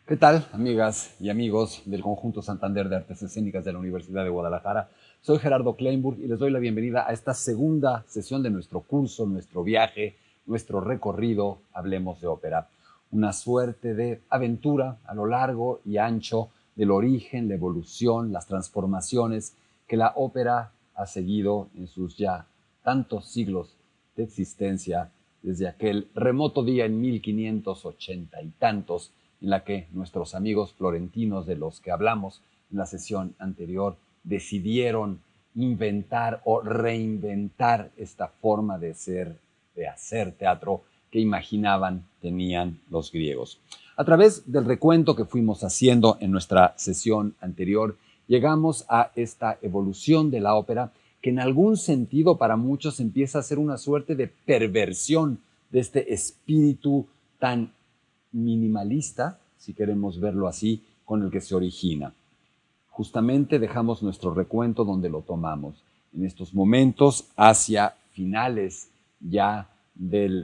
¿Qué tal, amigas y amigos del Conjunto Santander de Artes Escénicas de la Universidad de Guadalajara? Soy Gerardo Kleinburg y les doy la bienvenida a esta segunda sesión de nuestro curso, nuestro viaje, nuestro recorrido, Hablemos de Ópera. Una suerte de aventura a lo largo y ancho del origen, la evolución, las transformaciones que la ópera ha seguido en sus ya tantos siglos de existencia, desde aquel remoto día en 1580 y tantos, en la que nuestros amigos florentinos de los que hablamos en la sesión anterior decidieron inventar o reinventar esta forma de ser, de hacer teatro que imaginaban tenían los griegos. A través del recuento que fuimos haciendo en nuestra sesión anterior, llegamos a esta evolución de la ópera que en algún sentido para muchos empieza a ser una suerte de perversión de este espíritu tan minimalista, si queremos verlo así, con el que se origina. Justamente dejamos nuestro recuento donde lo tomamos. En estos momentos, hacia finales ya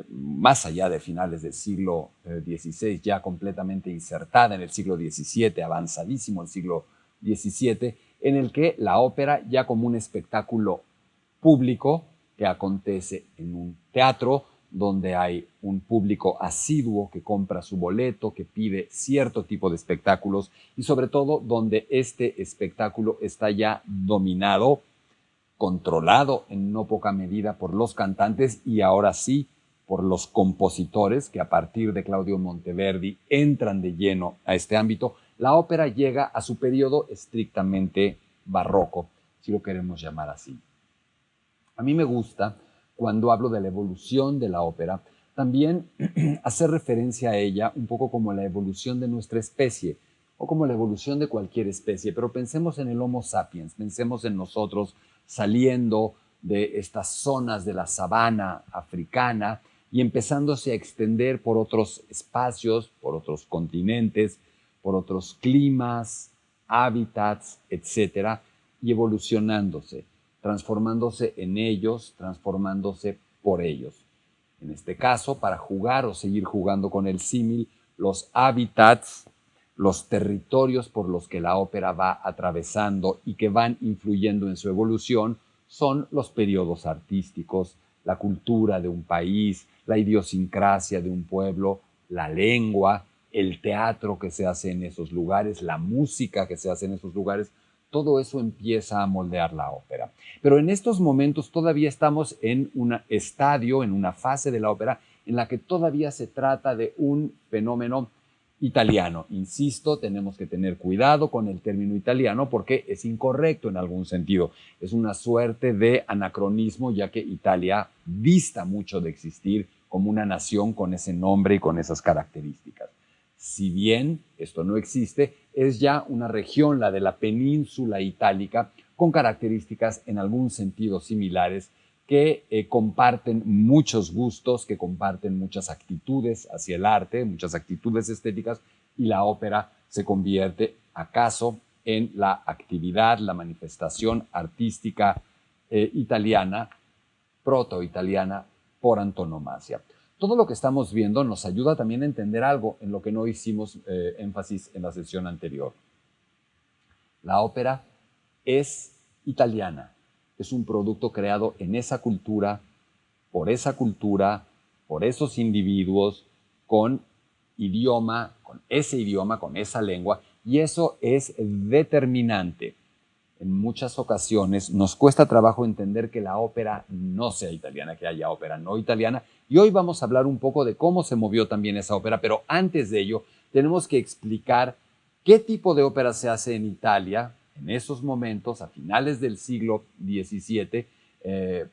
más allá de finales del siglo XVI, ya completamente insertada en el siglo XVII, avanzadísimo el siglo XVII, en el que la ópera ya como un espectáculo público que acontece en un teatro, donde hay un público asiduo que compra su boleto, que pide cierto tipo de espectáculos y sobre todo donde este espectáculo está ya dominado, controlado en no poca medida por los cantantes y ahora sí por los compositores que a partir de Claudio Monteverdi entran de lleno a este ámbito. La ópera llega a su periodo estrictamente barroco, si lo queremos llamar así. A mí me gusta, cuando hablo de la evolución de la ópera, también hacer referencia a ella un poco como la evolución de nuestra especie o como la evolución de cualquier especie, pero pensemos en el Homo sapiens, pensemos en nosotros saliendo de estas zonas de la sabana africana y empezándose a extender por otros espacios, por otros continentes, por otros climas, hábitats, etcétera, y evolucionándose, transformándose en ellos, transformándose por ellos. En este caso, para jugar o seguir jugando con el símil, los hábitats, los territorios por los que la ópera va atravesando y que van influyendo en su evolución son los periodos artísticos, la cultura de un país, la idiosincrasia de un pueblo, la lengua, el teatro que se hace en esos lugares, la música que se hace en esos lugares. Todo eso empieza a moldear la ópera. Pero en estos momentos todavía estamos en un estadio, en una fase de la ópera en la que todavía se trata de un fenómeno italiano. Insisto, tenemos que tener cuidado con el término italiano porque es incorrecto en algún sentido. Es una suerte de anacronismo, ya que Italia dista mucho de existir como una nación con ese nombre y con esas características. Si bien esto no existe, es ya una región, la de la península itálica, con características en algún sentido similares, que comparten muchos gustos, que comparten muchas actitudes hacia el arte, muchas actitudes estéticas, y la ópera se convierte, acaso, en la actividad, la manifestación artística italiana, proto-italiana, por antonomasia. Todo lo que estamos viendo nos ayuda también a entender algo en lo que no hicimos énfasis en la sesión anterior. La ópera es italiana, es un producto creado en esa cultura, por esos individuos, con idioma, con esa lengua, y eso es determinante. En muchas ocasiones nos cuesta trabajo entender que la ópera no sea italiana, que haya ópera no italiana, y hoy vamos a hablar un poco de cómo se movió también esa ópera, pero antes de ello tenemos que explicar qué tipo de ópera se hace en Italia en esos momentos, a finales del siglo XVII,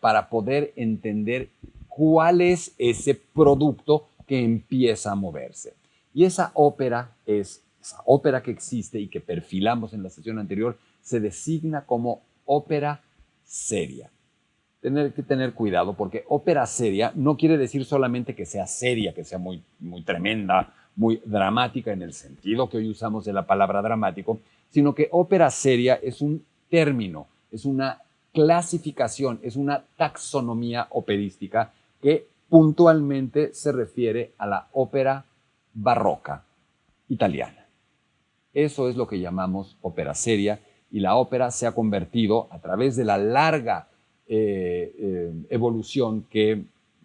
para poder entender cuál es ese producto que empieza a moverse. Y esa ópera que existe y que perfilamos en la sesión anterior, se designa como ópera seria. Tener que tener cuidado porque ópera seria no quiere decir solamente que sea seria, que sea muy, muy tremenda, muy dramática en el sentido que hoy usamos de la palabra dramático, sino que ópera seria es un término, es una clasificación, es una taxonomía operística que puntualmente se refiere a la ópera barroca italiana. Eso es lo que llamamos ópera seria, y la ópera se ha convertido, a través de la larga evolución, que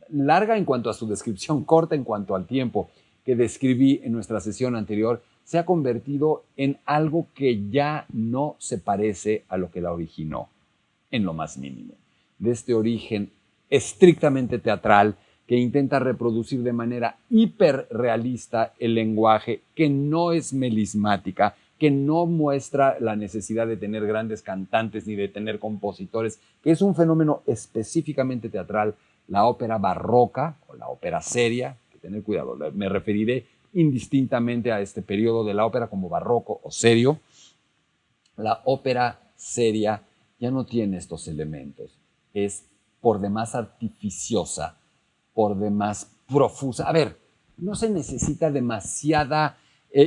larga en cuanto a su descripción, corta en cuanto al tiempo que describí en nuestra sesión anterior, se ha convertido en algo que ya no se parece a lo que la originó, en lo más mínimo. De este origen estrictamente teatral, que intenta reproducir de manera hiperrealista el lenguaje, que no es melismática, que no muestra la necesidad de tener grandes cantantes ni de tener compositores, que es un fenómeno específicamente teatral. La ópera barroca o la ópera seria, hay que tener cuidado, me referiré indistintamente a este periodo de la ópera como barroco o serio. La ópera seria ya no tiene estos elementos, es por demás artificiosa, por demás profusa. A ver, no se necesita demasiada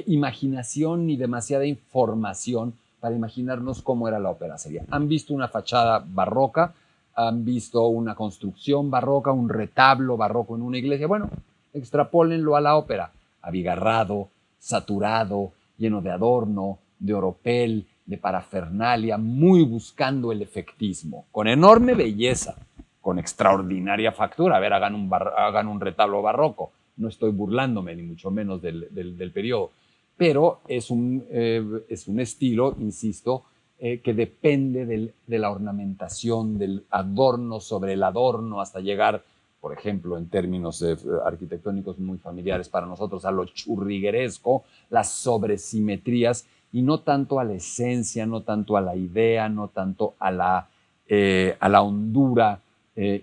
imaginación ni demasiada información para imaginarnos cómo era la ópera seria. Han visto una fachada barroca, han visto una construcción barroca, un retablo barroco en una iglesia. Bueno, extrapólenlo a la ópera. Abigarrado, saturado, lleno de adorno, de oropel, de parafernalia, muy buscando el efectismo, con enorme belleza, con extraordinaria factura. A ver, hagan un retablo barroco. No estoy burlándome, ni mucho menos del periodo. Pero es un estilo, insisto, que depende de la ornamentación, del adorno sobre el adorno, hasta llegar, por ejemplo, en términos arquitectónicos muy familiares para nosotros, a lo churrigueresco, las sobresimetrías, y no tanto a la esencia, no tanto a la idea, no tanto a la hondura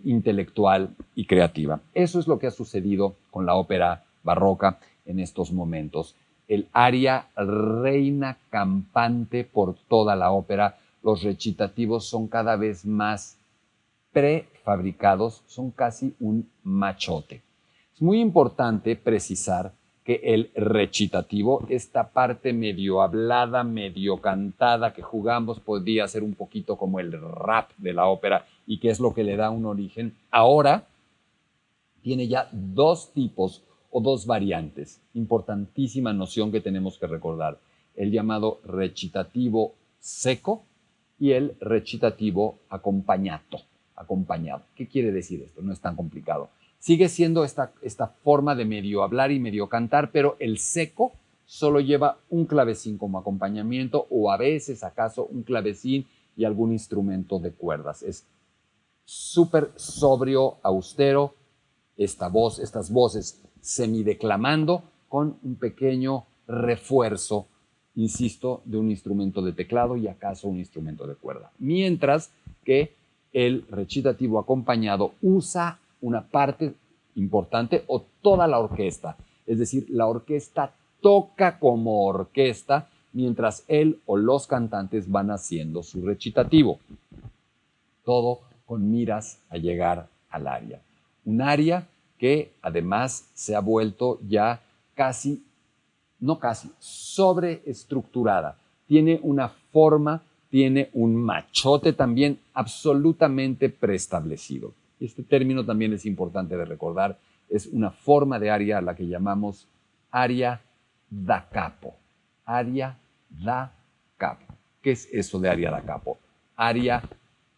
intelectual y creativa. Eso es lo que ha sucedido con la ópera barroca en estos momentos. El aria reina campante por toda la ópera. Los recitativos son cada vez más prefabricados, son casi un machote. Es muy importante precisar que el recitativo, esta parte medio hablada, medio cantada que jugamos, podría ser un poquito como el rap de la ópera, y que es lo que le da un origen, ahora tiene ya dos tipos o dos variantes. Importantísima noción que tenemos que recordar: el llamado recitativo seco y el recitativo acompañado. ¿Qué quiere decir esto? No es tan complicado. Sigue siendo esta forma de medio hablar y medio cantar, pero el seco solo lleva un clavecín como acompañamiento, o a veces acaso un clavecín y algún instrumento de cuerdas. Es súper sobrio, austero, estas voces semideclamando con un pequeño refuerzo, insisto, de un instrumento de teclado y acaso un instrumento de cuerda. Mientras que el recitativo acompañado usa una parte importante o toda la orquesta. Es decir, la orquesta toca como orquesta mientras él o los cantantes van haciendo su recitativo. Todo con miras a llegar al aria. Un aria que además se ha vuelto ya sobreestructurada. Tiene una forma, tiene un machote también absolutamente preestablecido. Este término también es importante de recordar. Es una forma de aria a la que llamamos aria da capo. Aria da capo. ¿Qué es eso de aria da capo? Aria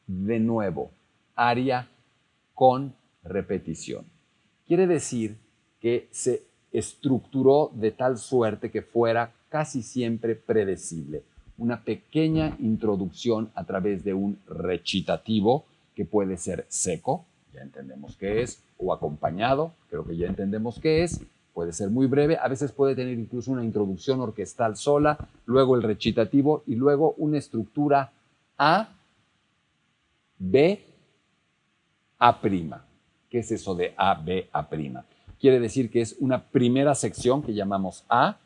de nuevo, aria con repetición. Quiere decir que se estructuró de tal suerte que fuera casi siempre predecible. Una pequeña introducción a través de un recitativo que puede ser seco, ya entendemos qué es, o acompañado, creo que ya entendemos qué es, puede ser muy breve, a veces puede tener incluso una introducción orquestal sola, luego el recitativo y luego una estructura A, B, A'. ¿Qué es eso de A, B, A'? Quiere decir que es una primera sección que llamamos A,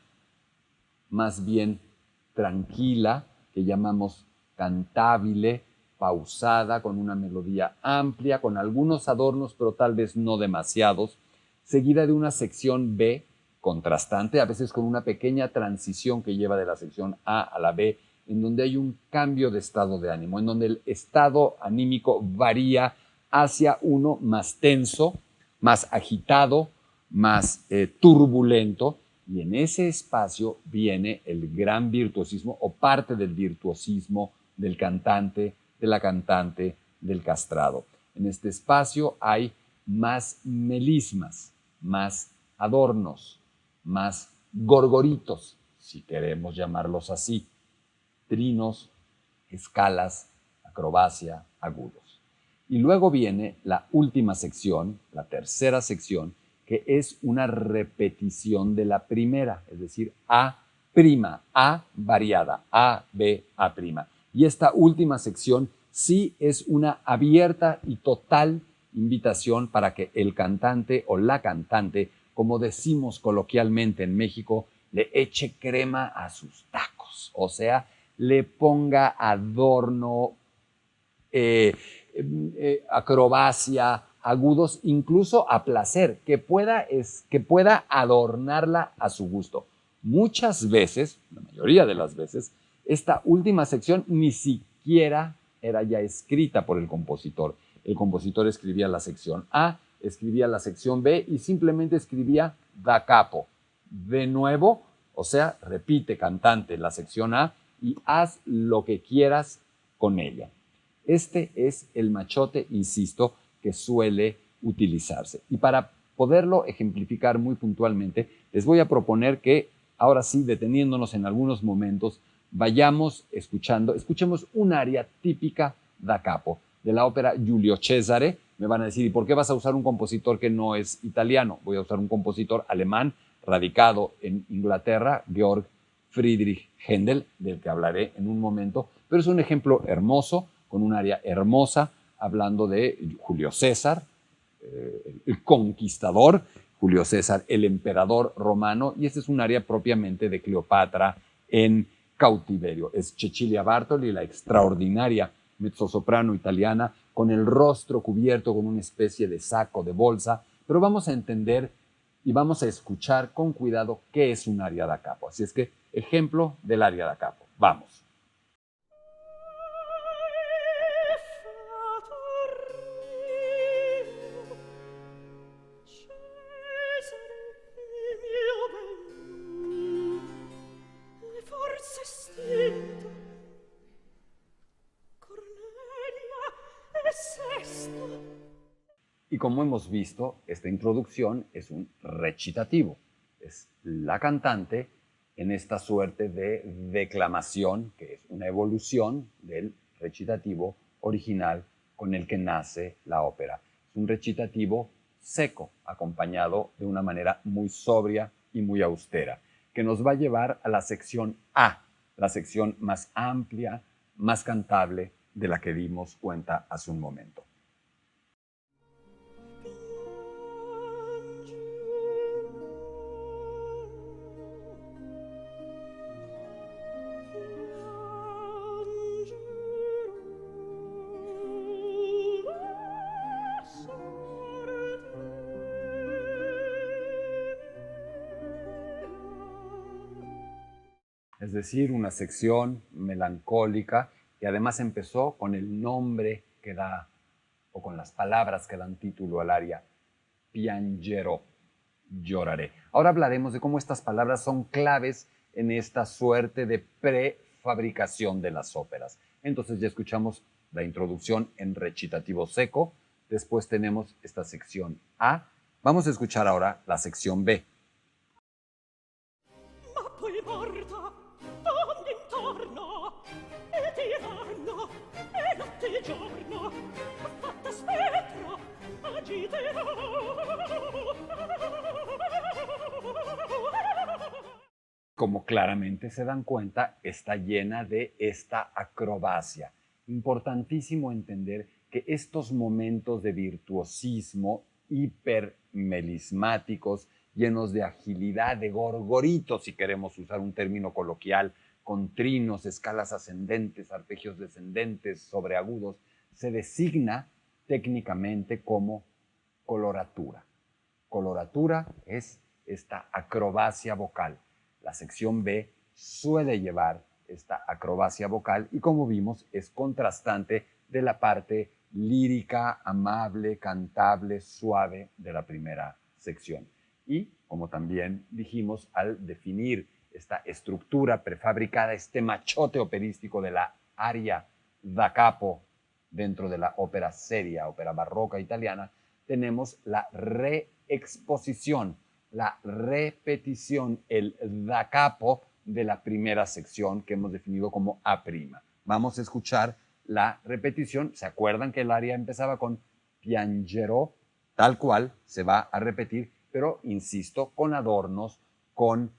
más bien tranquila, que llamamos cantabile, pausada, con una melodía amplia, con algunos adornos, pero tal vez no demasiados, seguida de una sección B contrastante, a veces con una pequeña transición que lleva de la sección A a la B, en donde hay un cambio de estado de ánimo, en donde el estado anímico varía hacia uno más tenso, más agitado, más turbulento, Y en ese espacio viene el gran virtuosismo o parte del virtuosismo del cantante, de la cantante, del castrado. En este espacio hay más melismas, más adornos, más gorgoritos, si queremos llamarlos así, trinos, escalas, acrobacia, agudos. Y luego viene la última sección, la tercera sección, que es una repetición de la primera, es decir, A prima, A variada, A, B, A prima. Y esta última sección sí es una abierta y total invitación para que el cantante o la cantante, como decimos coloquialmente en México, le eche crema a sus tacos, o sea, le ponga adorno, acrobacia, agudos, incluso a placer, que pueda adornarla a su gusto. Muchas veces, la mayoría de las veces, esta última sección ni siquiera era ya escrita por el compositor. El compositor escribía la sección A, escribía la sección B y simplemente escribía da capo. De nuevo, o sea, repite cantante la sección A y haz lo que quieras con ella. Este es el machote, insisto, que suele utilizarse. Y para poderlo ejemplificar muy puntualmente, les voy a proponer que, ahora sí, deteniéndonos en algunos momentos, vayamos escuchemos un aria típica da capo, de la ópera Giulio Cesare. Me van a decir, ¿y por qué vas a usar un compositor que no es italiano? Voy a usar un compositor alemán radicado en Inglaterra, Georg Friedrich Händel, del que hablaré en un momento, pero es un ejemplo hermoso, con un aria hermosa, hablando de Julio César, el conquistador, Julio César, el emperador romano, y este es un área propiamente de Cleopatra en cautiverio. Es Cecilia Bartoli, la extraordinaria mezzosoprano italiana, con el rostro cubierto con una especie de saco, de bolsa, pero vamos a entender y vamos a escuchar con cuidado qué es un aria da capo. Así es que, ejemplo del aria da capo. Vamos. Y como hemos visto, esta introducción es un recitativo. Es la cantante en esta suerte de declamación, que es una evolución del recitativo original con el que nace la ópera. Es un recitativo seco, acompañado de una manera muy sobria y muy austera, que nos va a llevar a la sección A, la sección más amplia, más cantable de la que dimos cuenta hace un momento. Es decir, una sección melancólica que además empezó con el nombre que da, o con las palabras que dan título al aria, piangerò, lloraré. Ahora hablaremos de cómo estas palabras son claves en esta suerte de prefabricación de las óperas. Entonces ya escuchamos la introducción en recitativo seco, después tenemos esta sección A. Vamos a escuchar ahora la sección B. Como claramente se dan cuenta, está llena de esta acrobacia. Importantísimo entender que estos momentos de virtuosismo hipermelismáticos, llenos de agilidad, de gorgoritos, si queremos usar un término coloquial, con trinos, escalas ascendentes, arpegios descendentes, sobreagudos, se designa técnicamente como coloratura. Coloratura es esta acrobacia vocal. La sección B suele llevar esta acrobacia vocal y, como vimos, es contrastante de la parte lírica, amable, cantable, suave de la primera sección. Y, como también dijimos, al definir esta estructura prefabricada, este machote operístico de la aria da capo dentro de la ópera seria, ópera barroca italiana, tenemos la reexposición, la repetición, el da capo de la primera sección que hemos definido como A'. Vamos a escuchar la repetición. ¿Se acuerdan que el aria empezaba con piangerò? Tal cual se va a repetir, pero insisto, con adornos, con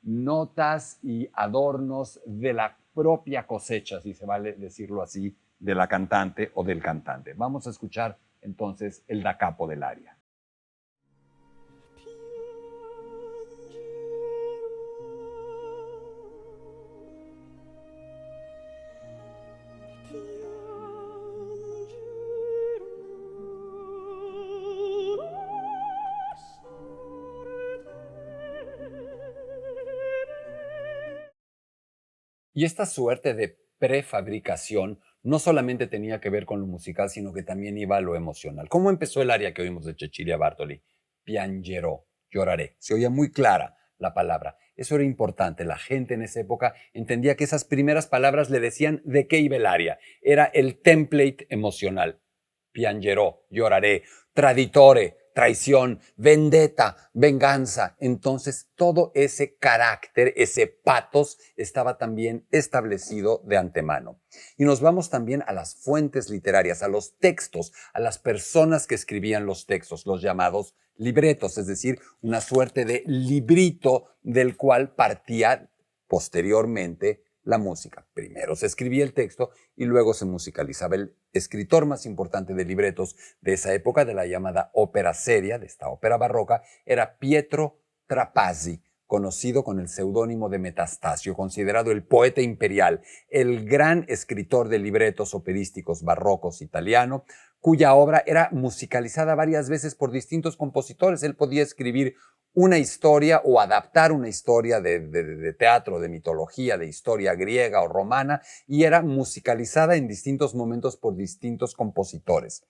notas y adornos de la propia cosecha, si se vale decirlo así, de la cantante o del cantante. Vamos a escuchar entonces el da capo del aria. Y esta suerte de prefabricación no solamente tenía que ver con lo musical, sino que también iba a lo emocional. ¿Cómo empezó el aria que oímos de Cecilia Bartoli? Piangerò, lloraré. Se oía muy clara la palabra. Eso era importante. La gente en esa época entendía que esas primeras palabras le decían de qué iba el aria. Era el template emocional. Piangerò, lloraré. Traditore, traición, vendetta, venganza. Entonces, todo ese carácter, ese patos, estaba también establecido de antemano. Y nos vamos también a las fuentes literarias, a los textos, a las personas que escribían los textos, los llamados libretos, es decir, una suerte de librito del cual partía posteriormente la música. Primero se escribía el texto y luego se musicalizaba. El escritor más importante de libretos de esa época, de la llamada ópera seria, de esta ópera barroca, era Pietro Trapasi, conocido con el seudónimo de Metastasio, considerado el poeta imperial, el gran escritor de libretos operísticos barrocos italiano, cuya obra era musicalizada varias veces por distintos compositores. Él podía escribir una historia o adaptar una historia de teatro, de mitología, de historia griega o romana, y era musicalizada en distintos momentos por distintos compositores.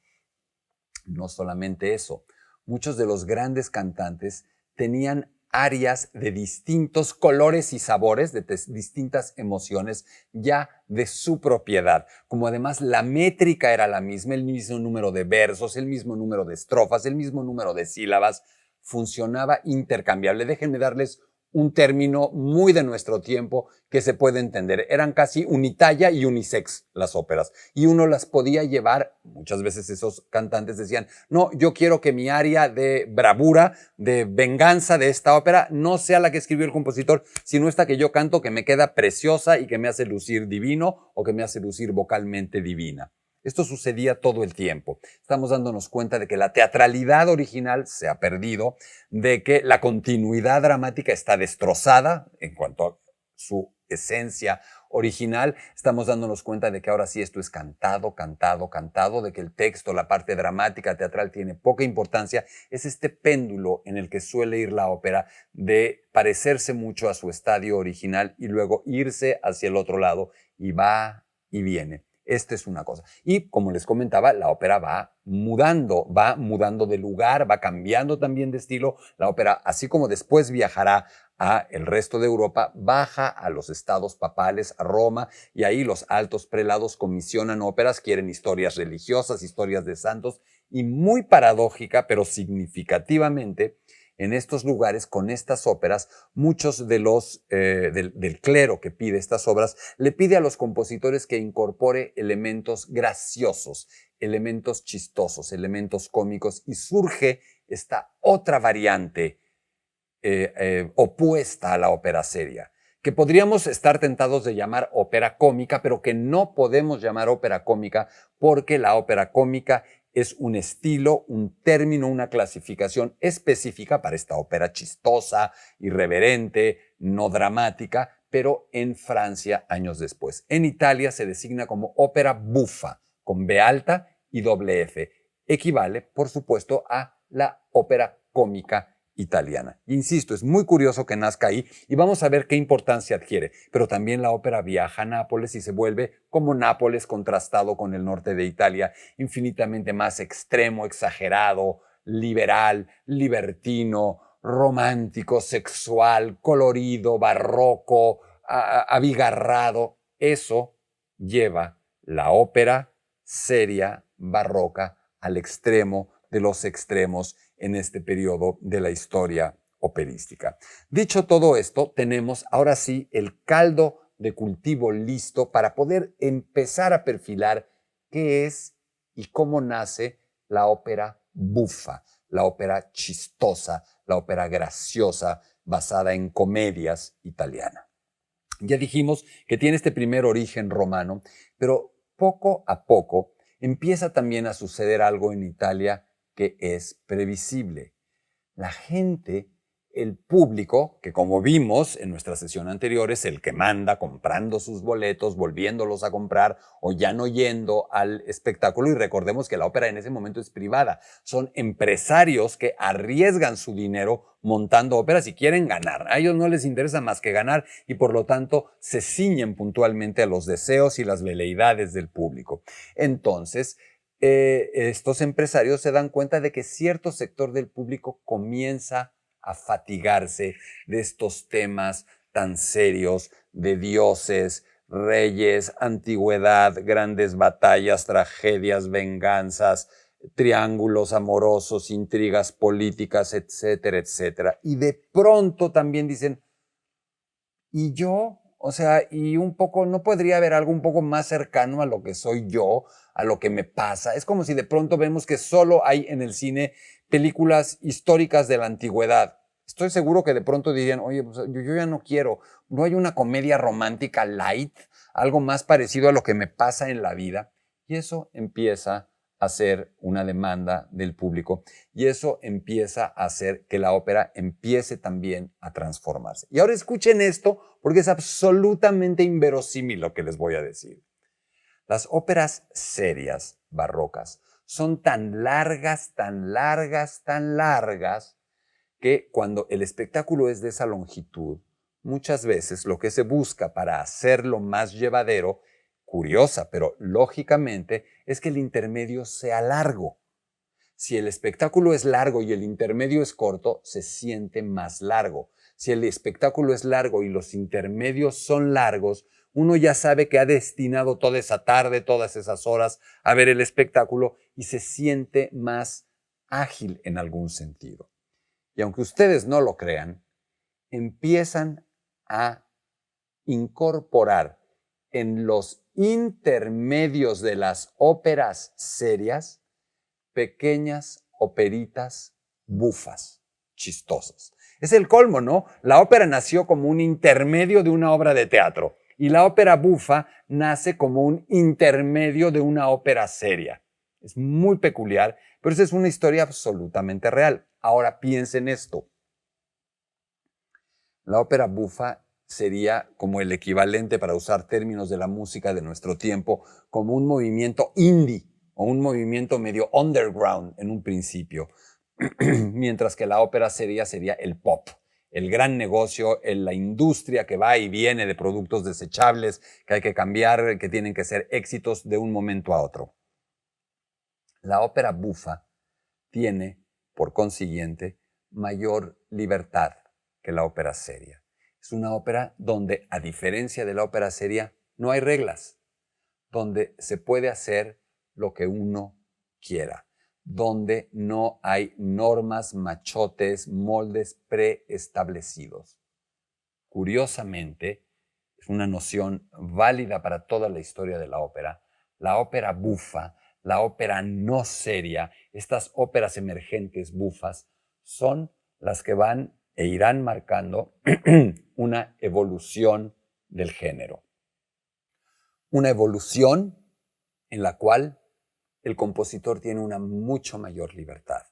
No solamente eso, muchos de los grandes cantantes tenían arias de distintos colores y sabores, de distintas emociones, ya de su propiedad. Como además la métrica era la misma, el mismo número de versos, el mismo número de estrofas, el mismo número de sílabas, funcionaba intercambiable. Déjenme darles un término muy de nuestro tiempo que se puede entender. Eran casi unitalla y unisex las óperas. Y uno las podía llevar, muchas veces esos cantantes decían, no, yo quiero que mi aria de bravura, de venganza de esta ópera, no sea la que escribió el compositor, sino esta que yo canto, que me queda preciosa y que me hace lucir divino o que me hace lucir vocalmente divina. Esto sucedía todo el tiempo. Estamos dándonos cuenta de que la teatralidad original se ha perdido, de que la continuidad dramática está destrozada en cuanto a su esencia original. Estamos dándonos cuenta de que ahora sí esto es cantado, cantado, cantado, de que el texto, la parte dramática, teatral tiene poca importancia. Es este péndulo en el que suele ir la ópera de parecerse mucho a su estadio original y luego irse hacia el otro lado y va y viene. Esta es una cosa. Y como les comentaba, la ópera va mudando de lugar, va cambiando también de estilo. La ópera, así como después viajará a el resto de Europa, baja a los estados papales, a Roma, y ahí los altos prelados comisionan óperas, quieren historias religiosas, historias de santos, y muy paradójica, pero significativamente, en estos lugares, con estas óperas, muchos de los del clero que pide estas obras, le pide a los compositores que incorpore elementos graciosos, elementos chistosos, elementos cómicos, y surge esta otra variante opuesta a la ópera seria, que podríamos estar tentados de llamar ópera cómica, pero que no podemos llamar ópera cómica porque la ópera cómica es un estilo, un término, una clasificación específica para esta ópera chistosa, irreverente, no dramática, pero en Francia años después. En Italia se designa como ópera buffa, con B alta y doble F. Equivale, por supuesto, a la ópera cómica italiana. Insisto, es muy curioso que nazca ahí y vamos a ver qué importancia adquiere. Pero también la ópera viaja a Nápoles y se vuelve como Nápoles contrastado con el norte de Italia, infinitamente más extremo, exagerado, liberal, libertino, romántico, sexual, colorido, barroco, abigarrado. Eso lleva la ópera seria, barroca, al extremo de los extremos en este periodo de la historia operística. Dicho todo esto, tenemos ahora sí el caldo de cultivo listo para poder empezar a perfilar qué es y cómo nace la ópera bufa, la ópera chistosa, la ópera graciosa basada en comedias italiana. Ya dijimos que tiene este primer origen romano, pero poco a poco empieza también a suceder algo en Italia que es previsible. La gente, el público, que como vimos en nuestra sesión anterior, es el que manda comprando sus boletos, volviéndolos a comprar o ya no yendo al espectáculo. Y recordemos que la ópera en ese momento es privada. Son empresarios que arriesgan su dinero montando óperas y quieren ganar. A ellos no les interesa más que ganar y por lo tanto se ciñen puntualmente a los deseos y las veleidades del público. Entonces, estos empresarios se dan cuenta de que cierto sector del público comienza a fatigarse de estos temas tan serios de dioses, reyes, antigüedad, grandes batallas, tragedias, venganzas, triángulos amorosos, intrigas políticas, etcétera, etcétera. Y de pronto también dicen, ¿y yo? O sea, y un poco, ¿no podría haber algo un poco más cercano a lo que soy yo, a lo que me pasa? Es como si de pronto vemos que solo hay en el cine películas históricas de la antigüedad. Estoy seguro que de pronto dirían, oye, pues yo ya no quiero, no hay una comedia romántica light, algo más parecido a lo que me pasa en la vida. Y eso empieza a ser una demanda del público y eso empieza a hacer que la ópera empiece también a transformarse. Y ahora escuchen esto porque es absolutamente inverosímil lo que les voy a decir. Las óperas serias barrocas son tan largas, tan largas, tan largas que cuando el espectáculo es de esa longitud, muchas veces lo que se busca para hacerlo más llevadero, curiosa, pero lógicamente, es que el intermedio sea largo. Si el espectáculo es largo y el intermedio es corto, se siente más largo. Si el espectáculo es largo y los intermedios son largos, uno ya sabe que ha destinado toda esa tarde, todas esas horas a ver el espectáculo y se siente más ágil en algún sentido. Y aunque ustedes no lo crean, empiezan a incorporar en los intermedios de las óperas serias pequeñas operitas bufas, chistosas. Es el colmo, ¿no? La ópera nació como un intermedio de una obra de teatro y la ópera bufa nace como un intermedio de una ópera seria. Es muy peculiar, pero esa es una historia absolutamente real. Ahora piensen esto. La ópera bufa sería como el equivalente, para usar términos de la música de nuestro tiempo, como un movimiento indie o un movimiento medio underground en un principio, mientras que la ópera seria sería el pop, el gran negocio, la industria que va y viene de productos desechables que hay que cambiar, que tienen que ser éxitos de un momento a otro. La ópera bufa tiene, por consiguiente, mayor libertad que la ópera seria. Es una ópera donde, a diferencia de la ópera seria, no hay reglas, donde se puede hacer lo que uno quiera, donde no hay normas, machotes, moldes preestablecidos. Curiosamente, es una noción válida para toda la historia de la ópera bufa, la ópera no seria, estas óperas emergentes bufas, son las que van e irán marcando una evolución del género. Una evolución en la cual el compositor tiene una mucho mayor libertad.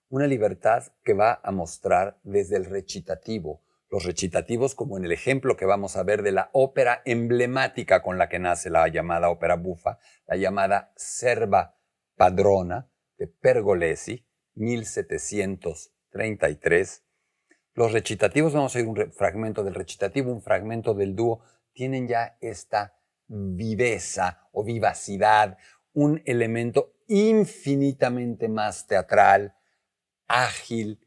Una libertad que va a mostrar desde el recitativo. Los recitativos, como en el ejemplo que vamos a ver de la ópera emblemática con la que nace la llamada ópera bufa, la llamada Serva Padrona de Pergolesi, 1733. Los recitativos, vamos a ir un fragmento del recitativo, un fragmento del dúo, tienen ya esta viveza o vivacidad, un elemento infinitamente más teatral, ágil,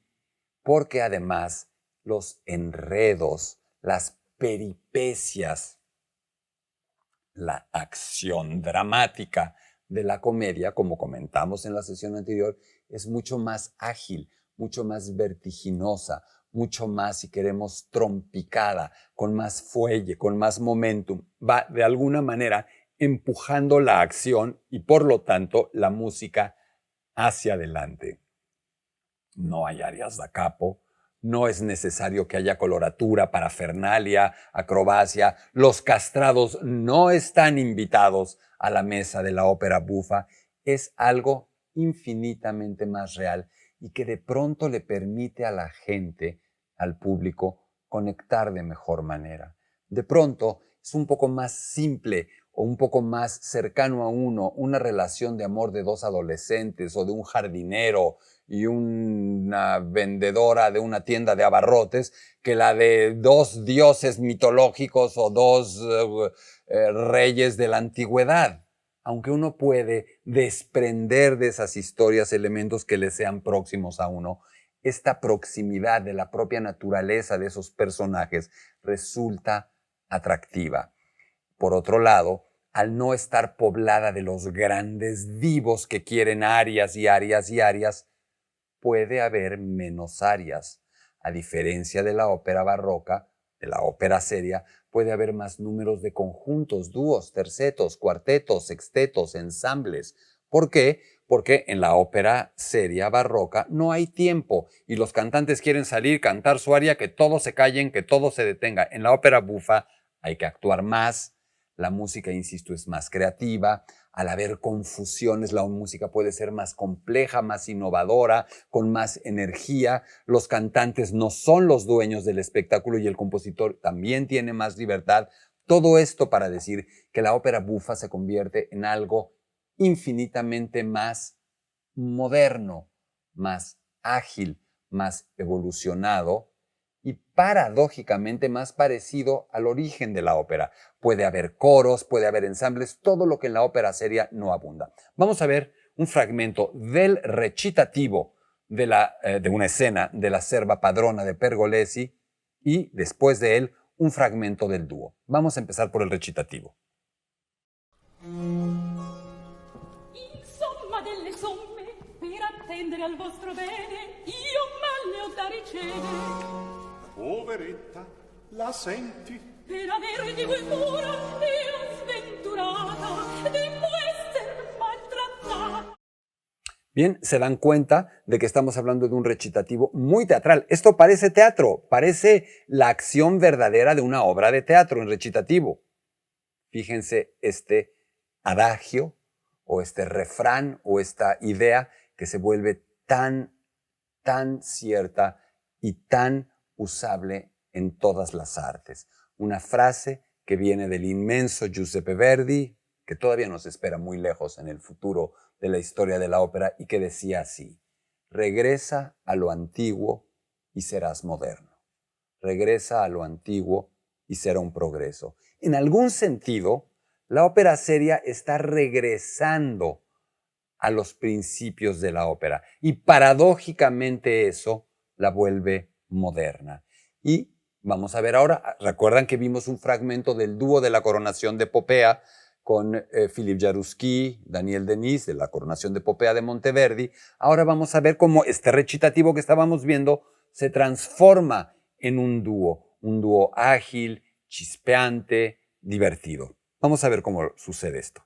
porque además los enredos, las peripecias, la acción dramática de la comedia, como comentamos en la sesión anterior, es mucho más ágil, mucho más vertiginosa, mucho más, si queremos, trompicada, con más fuelle, con más momentum. Va de alguna manera empujando la acción y por lo tanto la música hacia adelante. No hay arias da capo, no es necesario que haya coloratura, parafernalia, acrobacia. Los castrados no están invitados a la mesa de la ópera bufa. Es algo infinitamente más real y que de pronto le permite a la gente, al público, conectar de mejor manera. De pronto es un poco más simple o un poco más cercano a uno, una relación de amor de dos adolescentes o de un jardinero y una vendedora de una tienda de abarrotes que la de dos dioses mitológicos o dos reyes de la antigüedad. Aunque uno puede desprender de esas historias elementos que le sean próximos a uno, esta proximidad de la propia naturaleza de esos personajes resulta atractiva. Por otro lado, al no estar poblada de los grandes divos que quieren arias y arias y arias, puede haber menos arias. A diferencia de la ópera barroca, de la ópera seria, puede haber más números de conjuntos, dúos, tercetos, cuartetos, sextetos, ensambles. ¿Por qué? Porque en la ópera seria barroca no hay tiempo y los cantantes quieren salir, cantar su aria, que todos se callen, que todo se detenga. En la ópera bufa hay que actuar más, la música, insisto, es más creativa. Al haber confusiones, la música puede ser más compleja, más innovadora, con más energía. Los cantantes no son los dueños del espectáculo y el compositor también tiene más libertad. Todo esto para decir que la ópera bufa se convierte en algo infinitamente más moderno, más ágil, más evolucionado y paradójicamente más parecido al origen de la ópera. Puede haber coros, puede haber ensambles, todo lo que en la ópera seria no abunda. Vamos a ver un fragmento del recitativo de una escena de la serva padrona de Pergolesi y después de él un fragmento del dúo. Vamos a empezar por el recitativo. Insomma delle somme, per attendere al vostro bene, io mal ne ho da ricevere. Poveretta, la senti? Per avere di voi cura, io sventurata, debbo esser maltrattata. Bien, se dan cuenta de que estamos hablando de un recitativo muy teatral. Esto parece teatro, parece la acción verdadera de una obra de teatro en recitativo. Fíjense este adagio o este refrán o esta idea que se vuelve tan cierta y tan usable en todas las artes. Una frase que viene del inmenso Giuseppe Verdi, que todavía nos espera muy lejos en el futuro de la historia de la ópera y que decía así: regresa a lo antiguo y serás moderno. Regresa a lo antiguo y será un progreso. En algún sentido, la ópera seria está regresando a los principios de la ópera y paradójicamente eso la vuelve moderna. Y vamos a ver ahora, recuerdan que vimos un fragmento del dúo de la Coronación de Popea con Philippe Jaruski, Daniel Denis, de la Coronación de Popea de Monteverdi. Ahora vamos a ver cómo este recitativo que estábamos viendo se transforma en un dúo ágil, chispeante, divertido. Vamos a ver cómo sucede esto.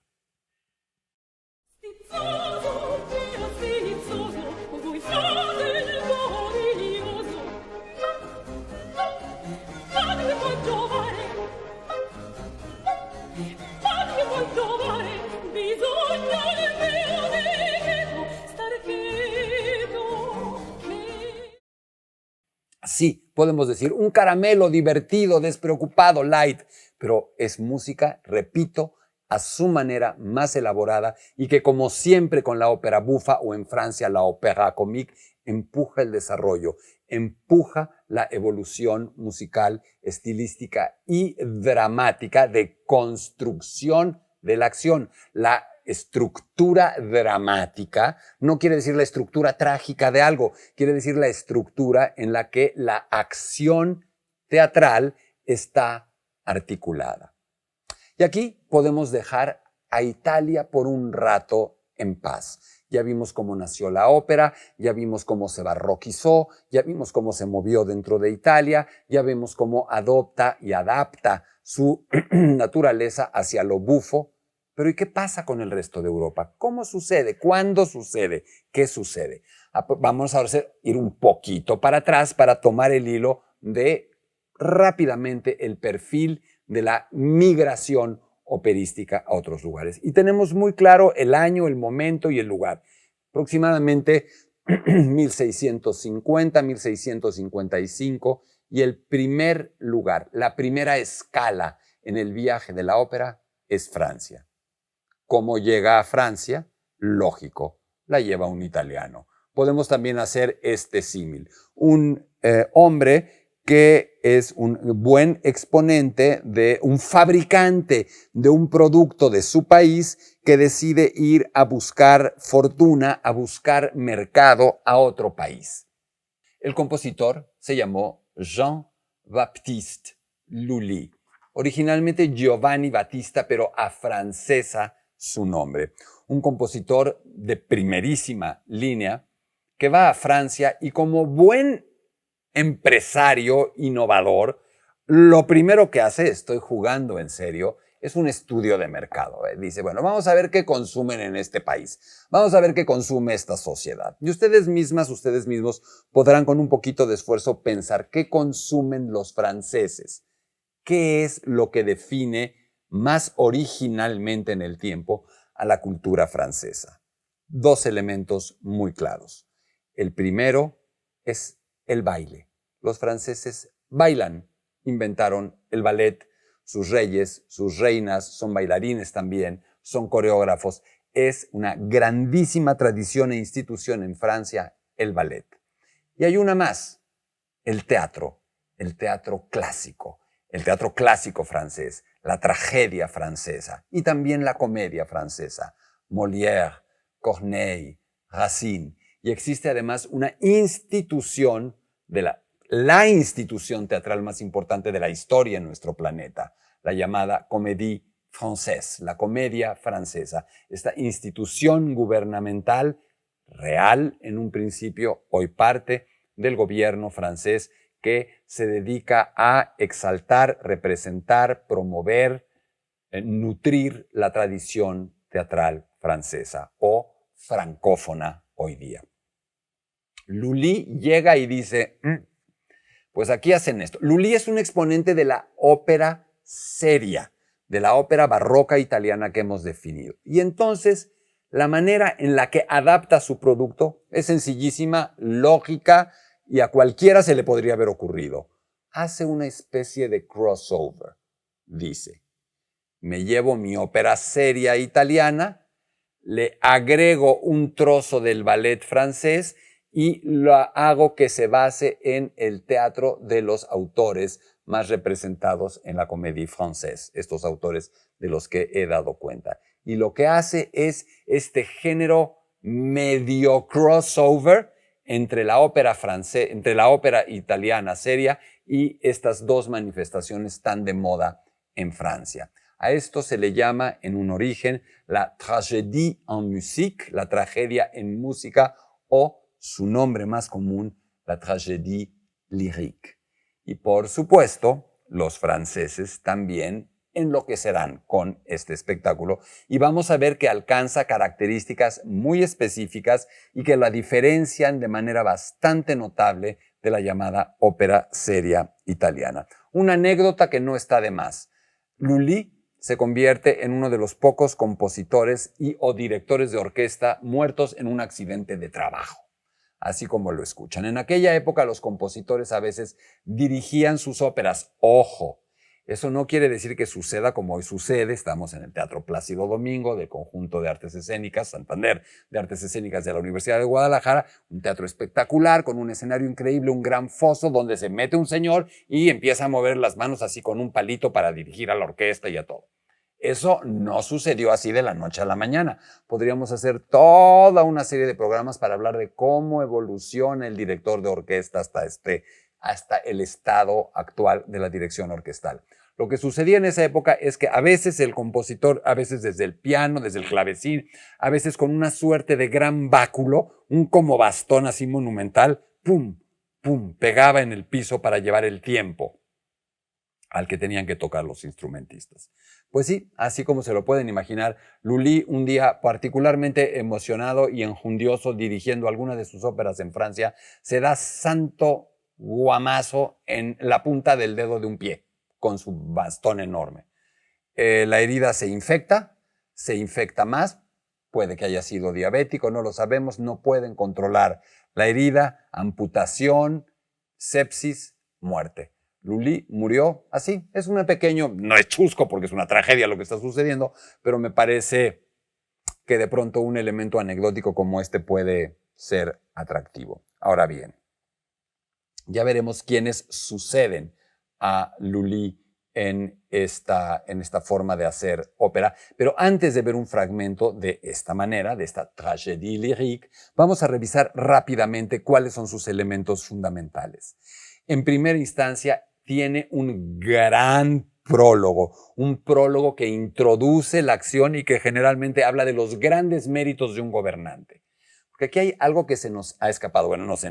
Sí, podemos decir un caramelo divertido, despreocupado, light, pero es música, repito, a su manera más elaborada y que, como siempre con la ópera bufa o en Francia la ópera comique, empuja el desarrollo, empuja la evolución musical, estilística y dramática de construcción de la acción. La estructura dramática no quiere decir la estructura trágica de algo, quiere decir la estructura en la que la acción teatral está articulada. Y aquí podemos dejar a Italia por un rato en paz. Ya vimos cómo nació la ópera, ya vimos cómo se barroquizó, ya vimos cómo se movió dentro de Italia, ya vemos cómo adopta y adapta su naturaleza hacia lo bufo. Pero ¿y qué pasa con el resto de Europa? ¿Cómo sucede? ¿Cuándo sucede? ¿Qué sucede? Vamos a ir un poquito para atrás para tomar el hilo de rápidamente el perfil de la migración operística a otros lugares. Y tenemos muy claro el año, el momento y el lugar. Aproximadamente 1650, 1655, y el primer lugar, la primera escala en el viaje de la ópera es Francia. ¿Cómo llega a Francia? Lógico, la lleva un italiano. Podemos también hacer este símil. Un hombre que es un buen exponente de un fabricante de un producto de su país que decide ir a buscar fortuna, a buscar mercado a otro país. El compositor se llamó Jean-Baptiste Lully. Originalmente Giovanni Battista, pero afrancesa su nombre. Un compositor de primerísima línea que va a Francia y como buen empresario innovador, lo primero que hace, estoy jugando en serio, es un estudio de mercado. Dice, bueno, vamos a ver qué consumen en este país. Vamos a ver qué consume esta sociedad. Y ustedes mismos podrán con un poquito de esfuerzo pensar qué consumen los franceses. ¿Qué es lo que define más originalmente en el tiempo a la cultura francesa? Dos elementos muy claros. El primero es el baile. Los franceses bailan, inventaron el ballet, sus reyes, sus reinas son bailarines también, son coreógrafos. Es una grandísima tradición e institución en Francia, el ballet. Y hay una más, el teatro clásico. El teatro clásico francés, la tragedia francesa y también la comedia francesa, Molière, Corneille, Racine. Y existe además una institución de la institución teatral más importante de la historia en nuestro planeta, la llamada Comédie Française, la comedia francesa. Esta institución gubernamental real en un principio, hoy parte del gobierno francés, que se dedica a exaltar, representar, promover, nutrir la tradición teatral francesa o francófona hoy día. Lully llega y dice, pues aquí hacen esto. Lully es un exponente de la ópera seria, de la ópera barroca italiana que hemos definido. Y entonces la manera en la que adapta su producto es sencillísima, lógica, y a cualquiera se le podría haber ocurrido. Hace una especie de crossover. Dice, me llevo mi ópera seria italiana, le agrego un trozo del ballet francés y lo hago que se base en el teatro de los autores más representados en la Comédie Française, estos autores de los que he dado cuenta. Y lo que hace es este género medio crossover entre la ópera italiana seria y estas dos manifestaciones tan de moda en Francia. A esto se le llama en un origen la tragédie en musique, la tragedia en música, o su nombre más común, la tragédie lyrique. Y por supuesto, los franceses también enloquecerán con este espectáculo y vamos a ver que alcanza características muy específicas y que la diferencian de manera bastante notable de la llamada ópera seria italiana. Una anécdota que no está de más. Lully se convierte en uno de los pocos compositores o directores de orquesta muertos en un accidente de trabajo. Así como lo escuchan. En aquella época los compositores a veces dirigían sus óperas. ¡Ojo! Eso no quiere decir que suceda como hoy sucede. Estamos en el Teatro Plácido Domingo del Conjunto de Artes Escénicas, Santander de Artes Escénicas de la Universidad de Guadalajara, un teatro espectacular con un escenario increíble, un gran foso donde se mete un señor y empieza a mover las manos así con un palito para dirigir a la orquesta y a todo. Eso no sucedió así de la noche a la mañana. Podríamos hacer toda una serie de programas para hablar de cómo evoluciona el director de orquesta hasta el estado actual de la dirección orquestal. Lo que sucedía en esa época es que a veces el compositor, a veces desde el piano, desde el clavecín, a veces con una suerte de gran báculo, un como bastón así monumental, pum, pum, pegaba en el piso para llevar el tiempo al que tenían que tocar los instrumentistas. Pues sí, así como se lo pueden imaginar, Lully, un día particularmente emocionado y enjundioso dirigiendo alguna de sus óperas en Francia, se da santo guamazo en la punta del dedo de un pie, con su bastón enorme. La herida se infecta más, puede que haya sido diabético, no lo sabemos, no pueden controlar la herida, amputación, sepsis, muerte. Lully murió así. Es un pequeño, no es chusco porque es una tragedia lo que está sucediendo, pero me parece que de pronto un elemento anecdótico como este puede ser atractivo. Ahora bien, ya veremos quiénes suceden a Lully en esta forma de hacer ópera. Pero antes de ver un fragmento de esta manera, de esta tragédie lyrique, vamos a revisar rápidamente cuáles son sus elementos fundamentales. En primera instancia, tiene un gran prólogo, un prólogo que introduce la acción y que generalmente habla de los grandes méritos de un gobernante. Porque aquí hay algo que se nos ha escapado, bueno, no, se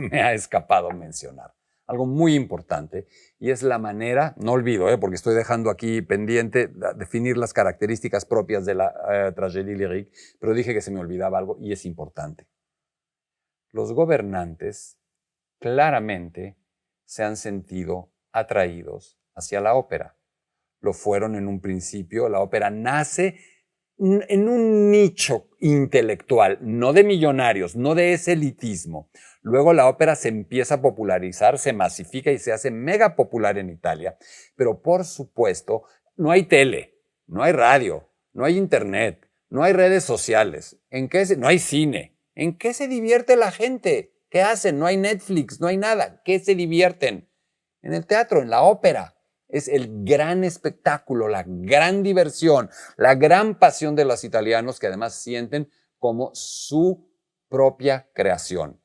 me ha escapado mencionar. Algo muy importante, y es la manera, no olvido, porque estoy dejando aquí pendiente definir las características propias de la tragédie lyrique, pero dije que se me olvidaba algo y es importante. Los gobernantes claramente se han sentido atraídos hacia la ópera. Lo fueron en un principio, la ópera nace en un nicho intelectual, no de millonarios, no de ese elitismo. Luego la ópera se empieza a popularizar, se masifica y se hace mega popular en Italia. Pero por supuesto, no hay tele, no hay radio, no hay internet, no hay redes sociales, no hay cine. ¿En qué se divierte la gente? ¿Qué hacen? No hay Netflix, no hay nada. ¿Qué se divierten? En el teatro, en la ópera. Es el gran espectáculo, la gran diversión, la gran pasión de los italianos que además sienten como su propia creación.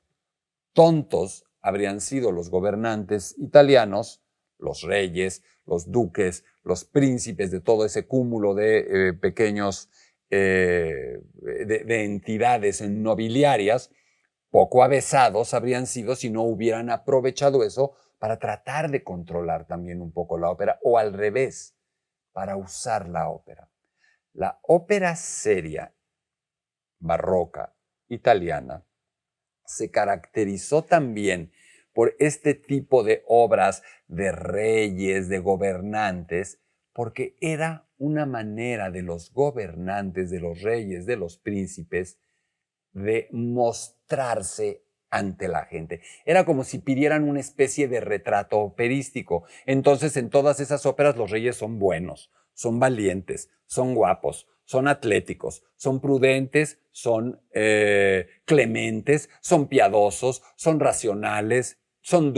Tontos habrían sido los gobernantes italianos, los reyes, los duques, los príncipes de todo ese cúmulo de pequeños de entidades nobiliarias, poco avesados habrían sido si no hubieran aprovechado eso para tratar de controlar también un poco la ópera, o al revés, para usar la ópera. La ópera seria, barroca, italiana, se caracterizó también por este tipo de obras de reyes, de gobernantes, porque era una manera de los gobernantes, de los reyes, de los príncipes, de mostrarse ante la gente. Era como si pidieran una especie de retrato operístico. Entonces, en todas esas óperas los reyes son buenos, son valientes, son guapos, son atléticos, son prudentes, son clementes, son piadosos, son racionales, son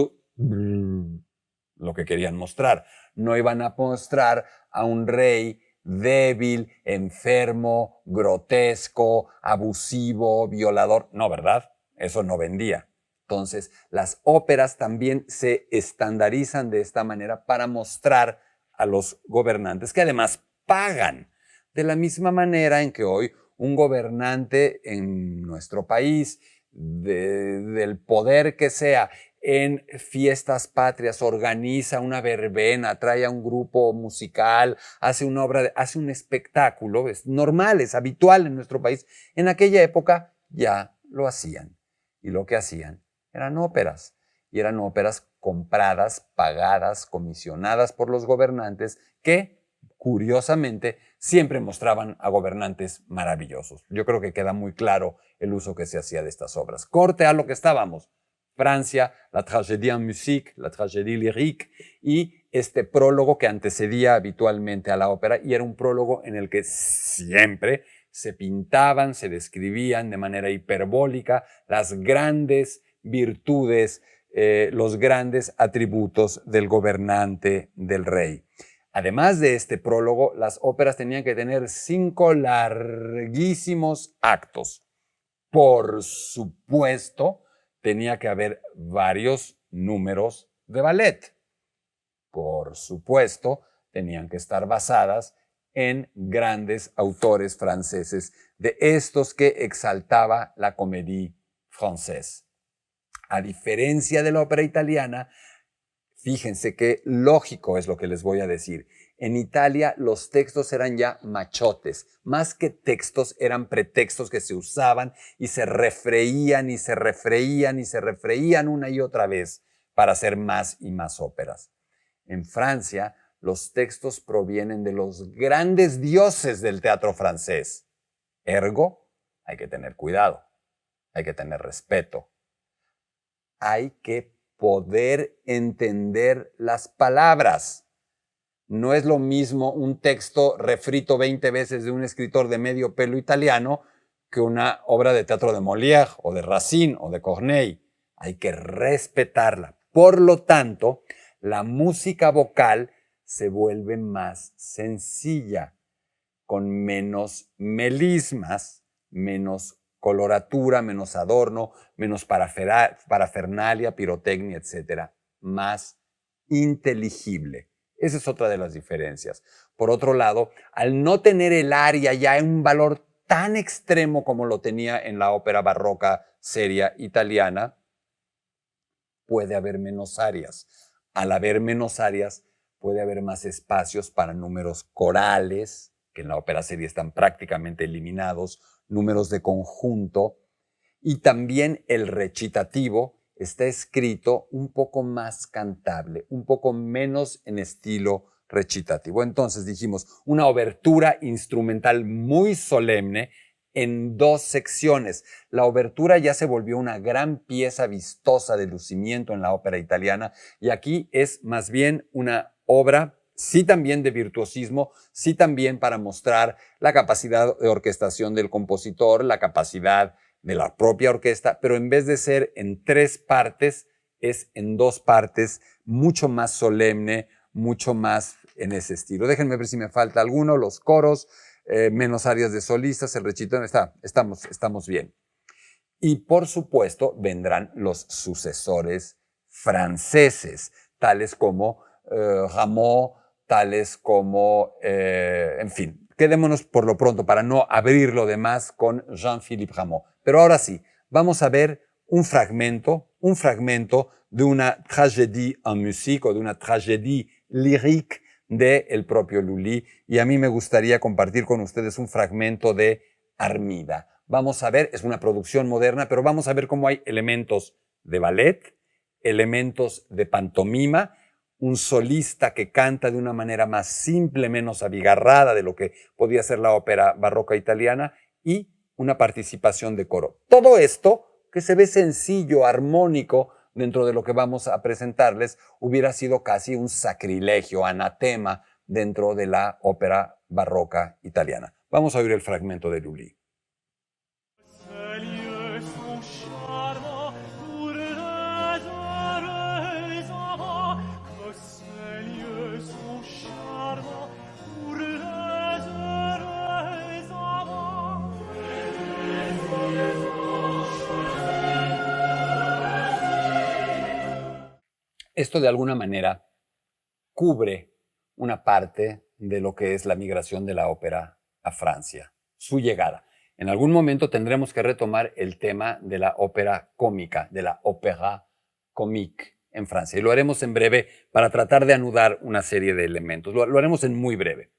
lo que querían mostrar. No iban a mostrar a un rey débil, enfermo, grotesco, abusivo, violador. No, ¿verdad? Eso no vendía. Entonces, las óperas también se estandarizan de esta manera para mostrar a los gobernantes que además pagan. De la misma manera en que hoy un gobernante en nuestro país, del poder que sea, en fiestas patrias organiza una verbena, trae a un grupo musical, hace una obra, hace un espectáculo, es normal, es habitual en nuestro país. En aquella época ya lo hacían. Y lo que hacían eran óperas. Y eran óperas compradas, pagadas, comisionadas por los gobernantes que, curiosamente, siempre mostraban a gobernantes maravillosos. Yo creo que queda muy claro el uso que se hacía de estas obras. Corte a lo que estábamos. Francia, la tragédie en musique, la tragédie lyrique y este prólogo que antecedía habitualmente a la ópera y era un prólogo en el que siempre se pintaban, se describían de manera hiperbólica las grandes virtudes, los grandes atributos del gobernante, del rey. Además de este prólogo, las óperas tenían que tener 5 larguísimos actos. Por supuesto, tenía que haber varios números de ballet. Por supuesto, tenían que estar basadas en grandes autores franceses, de estos que exaltaba la comédie française. A diferencia de la ópera italiana, fíjense qué lógico es lo que les voy a decir. En Italia los textos eran ya machotes. Más que textos, eran pretextos que se usaban y se refreían y se refreían y se refreían una y otra vez para hacer más y más óperas. En Francia, los textos provienen de los grandes dioses del teatro francés. Ergo, hay que tener cuidado, hay que tener respeto. Hay que poder entender las palabras. No es lo mismo un texto refrito 20 veces de un escritor de medio pelo italiano que una obra de teatro de Molière o de Racine o de Corneille. Hay que respetarla. Por lo tanto, la música vocal se vuelve más sencilla, con menos melismas, menos coloratura, menos adorno, menos parafernalia, pirotecnia, etc. Más inteligible. Esa es otra de las diferencias. Por otro lado, al no tener el aria ya en un valor tan extremo como lo tenía en la ópera barroca seria italiana, puede haber menos arias. Al haber menos arias, puede haber más espacios para números corales, que en la ópera seria están prácticamente eliminados, números de conjunto, y también el recitativo está escrito un poco más cantable, un poco menos en estilo recitativo. Entonces dijimos, una obertura instrumental muy solemne en 2 secciones. La obertura ya se volvió una gran pieza vistosa de lucimiento en la ópera italiana y aquí es más bien una obra, sí también de virtuosismo, sí también para mostrar la capacidad de orquestación del compositor, la capacidad de la propia orquesta, pero en vez de ser en 3 partes, es en 2 partes, mucho más solemne, mucho más en ese estilo. Déjenme ver si me falta alguno, los coros, menos áreas de solistas, el recitativo, estamos bien. Y por supuesto vendrán los sucesores franceses, tales como Rameau, tales como, en fin, quedémonos por lo pronto para no abrir lo demás con Jean-Philippe Rameau. Pero ahora sí, vamos a ver un fragmento de una tragédie en musique o de una tragédie lyrique del propio Lully. Y a mí me gustaría compartir con ustedes un fragmento de Armida. Vamos a ver, es una producción moderna, pero vamos a ver cómo hay elementos de ballet, elementos de pantomima, un solista que canta de una manera más simple, menos abigarrada de lo que podía ser la ópera barroca italiana y una participación de coro. Todo esto, que se ve sencillo, armónico, dentro de lo que vamos a presentarles, hubiera sido casi un sacrilegio, anatema, dentro de la ópera barroca italiana. Vamos a oír el fragmento de Lully. Esto de alguna manera cubre una parte de lo que es la migración de la ópera a Francia, su llegada. En algún momento tendremos que retomar el tema de la ópera cómica, de la ópera comique en Francia. Y lo haremos en breve para tratar de anudar una serie de elementos. Lo haremos en muy breve.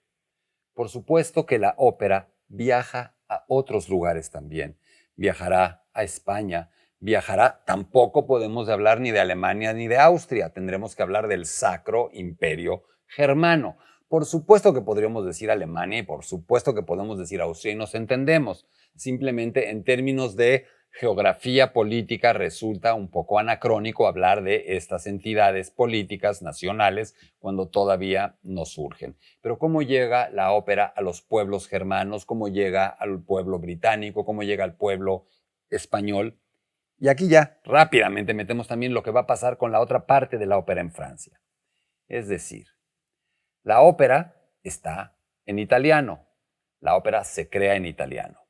Por supuesto que la ópera viaja a otros lugares también. Viajará a España, viajará, tampoco podemos hablar ni de Alemania ni de Austria, tendremos que hablar del Sacro Imperio Germano. Por supuesto que podríamos decir Alemania y por supuesto que podemos decir Austria y nos entendemos. Simplemente en términos de geografía política resulta un poco anacrónico hablar de estas entidades políticas nacionales cuando todavía no surgen. Pero ¿cómo llega la ópera a los pueblos germanos? ¿Cómo llega al pueblo británico? ¿Cómo llega al pueblo español? Y aquí ya rápidamente metemos también lo que va a pasar con la otra parte de la ópera en Francia. Es decir, La ópera está en italiano. La ópera se crea en italiano.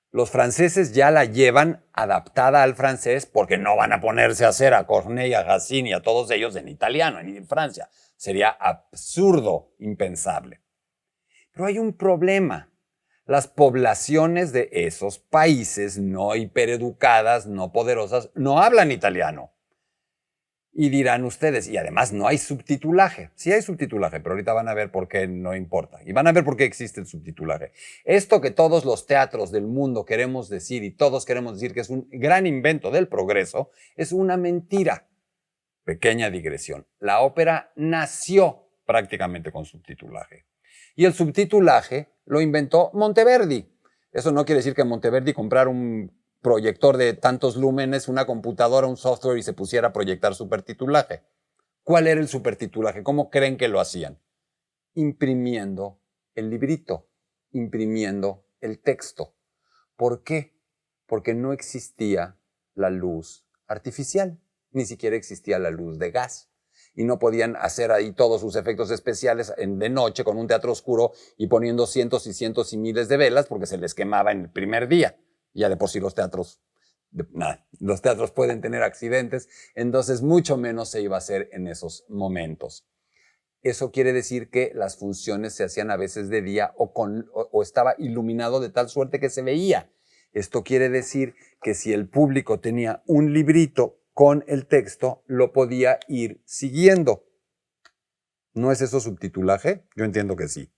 Los franceses ya la llevan adaptada al francés porque no van a ponerse a hacer a Corneille, a Racine y a todos ellos en italiano, en Francia. Sería absurdo, impensable. Pero hay un problema. Las poblaciones de esos países no hipereducadas, no poderosas, no hablan italiano. Y dirán ustedes, y además no hay subtitulaje. Sí hay subtitulaje, pero ahorita van a ver por qué no importa. Y van a ver por qué existe el subtitulaje. Esto que todos los teatros del mundo queremos decir y todos queremos decir que es un gran invento del progreso, es una mentira. Pequeña digresión. La ópera nació prácticamente con subtitulaje. Y el subtitulaje lo inventó Monteverdi. Eso no quiere decir que Monteverdi comprara un proyector de tantos lúmenes, una computadora, un software y se pusiera a proyectar supertitulaje. ¿Cuál era el supertitulaje? ¿Cómo creen que lo hacían? Imprimiendo el librito, imprimiendo el texto. ¿Por qué? Porque no existía la luz artificial, ni siquiera existía la luz de gas. Y no podían hacer ahí todos sus efectos especiales de noche con un teatro oscuro y poniendo cientos y cientos y miles de velas porque se les quemaba en el primer día. Ya de por sí los teatros pueden tener accidentes, entonces mucho menos se iba a hacer en esos momentos. Eso quiere decir que las funciones se hacían a veces de día o estaba iluminado de tal suerte que se veía. Esto quiere decir que si el público tenía un librito con el texto, lo podía ir siguiendo. ¿No es eso subtitulaje? Yo entiendo que sí.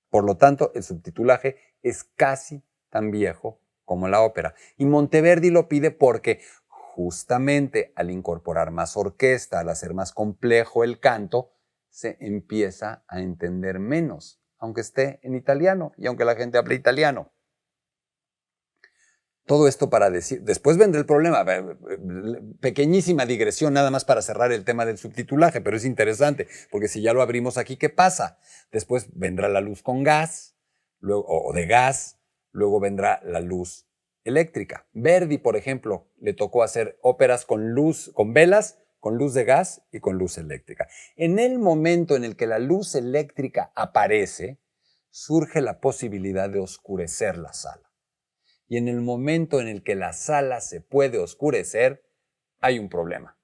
Por lo tanto, el subtitulaje es casi tan viejo como la ópera. Y Monteverdi lo pide porque justamente al incorporar más orquesta, al hacer más complejo el canto, se empieza a entender menos, aunque esté en italiano y aunque la gente hable italiano. Todo esto para decir, después vendrá el problema, pequeñísima digresión nada más para cerrar el tema del subtitulaje, pero es interesante, porque si ya lo abrimos aquí, ¿qué pasa? Después vendrá la luz con gas, luego, o de gas, luego vendrá la luz eléctrica. Verdi, por ejemplo, le tocó hacer óperas con luz, con velas, con luz de gas y con luz eléctrica. En el momento en el que la luz eléctrica aparece, surge la posibilidad de oscurecer la sala. Y en el momento en el que la sala se puede oscurecer, hay un problema.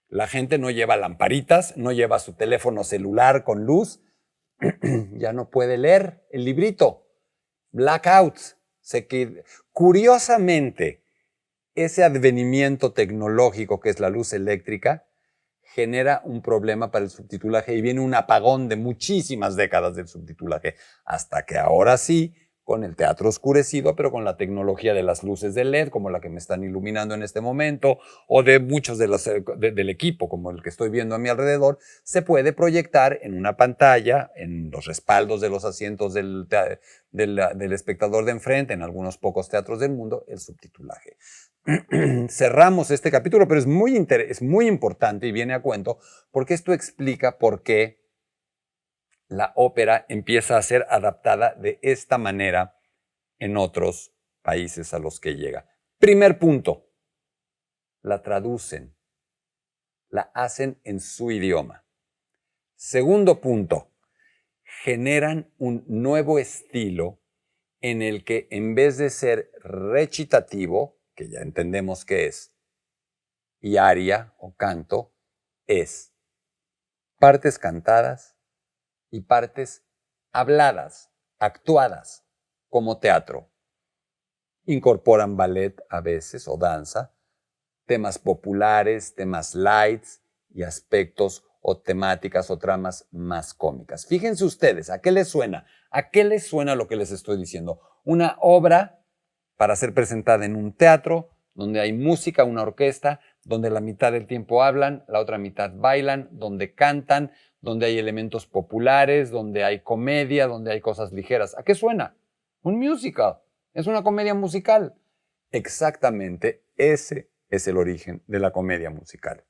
La gente no lleva lamparitas, no lleva su teléfono celular con luz, ya no puede leer el librito. Blackouts. Curiosamente, ese advenimiento tecnológico que es la luz eléctrica genera un problema para el subtitulaje y viene un apagón de muchísimas décadas del subtitulaje, hasta que ahora sí, con el teatro oscurecido, pero con la tecnología de las luces de LED, como la que me están iluminando en este momento, o de muchos del equipo, como el que estoy viendo a mi alrededor, se puede proyectar en una pantalla, en los respaldos de los asientos del espectador de enfrente, en algunos pocos teatros del mundo, el subtitulaje. Cerramos este capítulo, pero es muy importante y viene a cuento, porque esto explica por qué la ópera empieza a ser adaptada de esta manera en otros países a los que llega. Primer punto, la traducen, la hacen en su idioma. Segundo punto, generan un nuevo estilo en el que en vez de ser recitativo, que ya entendemos que es, y aria o canto, es partes cantadas y partes habladas, actuadas, como teatro. Incorporan ballet a veces o danza, temas populares, temas lights y aspectos o temáticas o tramas más cómicas. Fíjense ustedes, ¿a qué les suena? ¿A qué les suena lo que les estoy diciendo? Una obra para ser presentada en un teatro donde hay música, una orquesta, donde la mitad del tiempo hablan, la otra mitad bailan, donde cantan, donde hay elementos populares, donde hay comedia, donde hay cosas ligeras. ¿A qué suena? Un musical. Es una comedia musical. Exactamente ese es el origen de la comedia musical.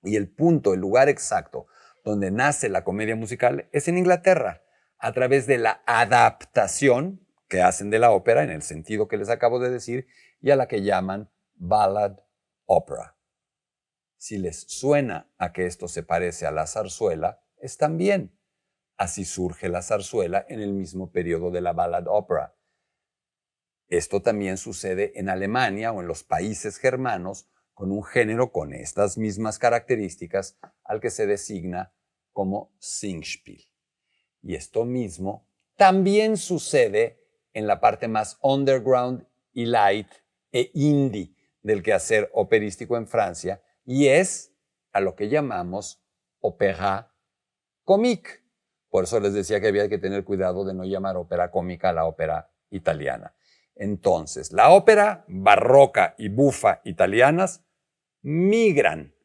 Y el punto, el lugar exacto donde nace la comedia musical es en Inglaterra, a través de la adaptación que hacen de la ópera, en el sentido que les acabo de decir, y a la que llaman ballad opera. Si les suena a que esto se parece a la zarzuela, están bien. Así surge la zarzuela en el mismo periodo de la ballad opera. Esto también sucede en Alemania o en los países germanos con un género con estas mismas características al que se designa como Singspiel. Y esto mismo también sucede en la parte más underground y light e indie del quehacer operístico en Francia, y es a lo que llamamos opéra comique. Por eso les decía que había que tener cuidado de no llamar ópera cómica a la ópera italiana. Entonces, la ópera barroca y bufa italianas migran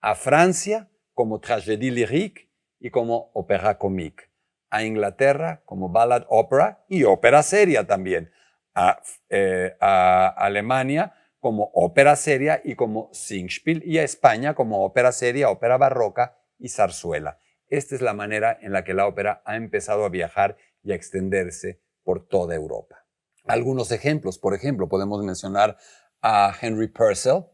a Francia como tragédie lyrique y como ópera comique, a Inglaterra como ballad opera y ópera seria también, a Alemania como ópera seria y como Singspiel, y a España como ópera seria, ópera barroca y zarzuela. Esta es la manera en la que la ópera ha empezado a viajar y a extenderse por toda Europa. Algunos ejemplos, por ejemplo, podemos mencionar a Henry Purcell,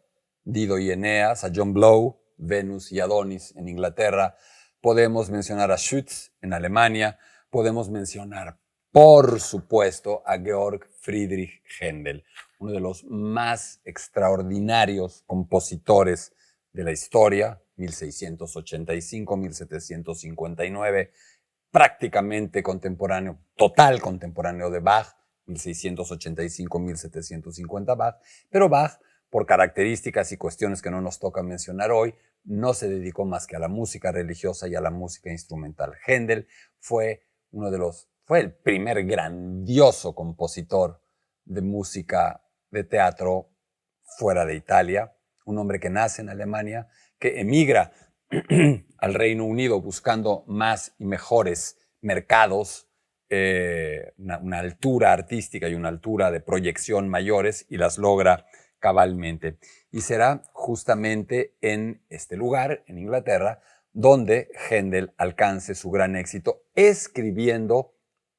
Dido y Eneas, a John Blow, Venus y Adonis en Inglaterra. Podemos mencionar a Schütz en Alemania. Podemos mencionar, por supuesto, a Georg Friedrich Händel, uno de los más extraordinarios compositores de la historia, 1685-1759, prácticamente contemporáneo, total contemporáneo de Bach, 1685-1750 Bach, pero Bach, por características y cuestiones que no nos toca mencionar hoy, no se dedicó más que a la música religiosa y a la música instrumental. Händel fue el primer grandioso compositor de música de teatro fuera de Italia, un hombre que nace en Alemania, que emigra al Reino Unido buscando más y mejores mercados, una altura artística y una altura de proyección mayores, y las logra cabalmente. Y será justamente en este lugar, en Inglaterra, donde Händel alcance su gran éxito escribiendo